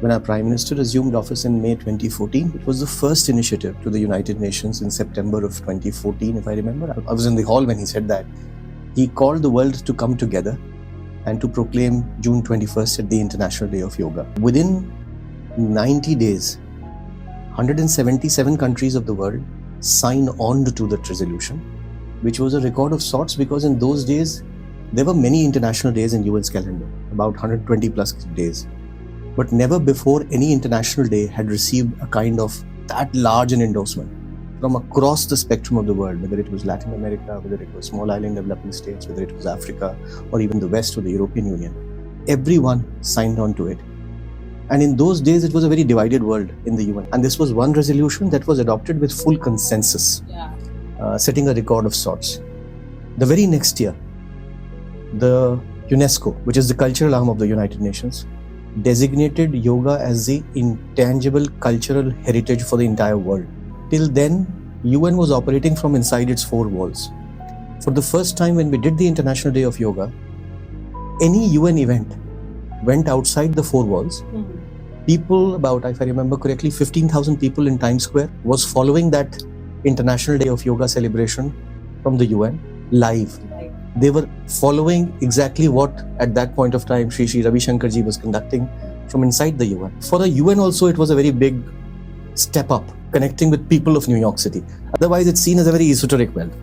When our Prime Minister assumed office in May 2014, it was the first initiative to the United Nations in September of 2014, if I remember. I was in the hall when he said that. He called the world to come together and to proclaim June 21st as the International Day of Yoga. Within 90 days, 177 countries of the world signed on to that resolution, which was a record of sorts because in those days, there were many international days in UN's calendar, about 120 plus days. But never before any international day had received a kind of that large an endorsement from across the spectrum of the world, whether it was Latin America, whether it was small island developing states, whether it was Africa, or even the West or the European Union. Everyone signed on to it. And in those days, it was a very divided world in the UN. And this was one resolution that was adopted with full consensus, setting a record of sorts. The very next year, the UNESCO, which is the cultural arm of the United Nations, designated yoga as the intangible cultural heritage for the entire world. Till then, UN was operating from inside its four walls. For the first time when we did the International Day of Yoga, any UN event went outside the four walls. People, about, if I remember correctly, 15,000 people in Times Square was following that International Day of Yoga celebration from the UN live. They were following exactly what at that point of time Sri Ravi Shankar ji was conducting from inside the UN. For the UN also, it was a very big step up, connecting with people of New York City. Otherwise, it's seen as a very esoteric world.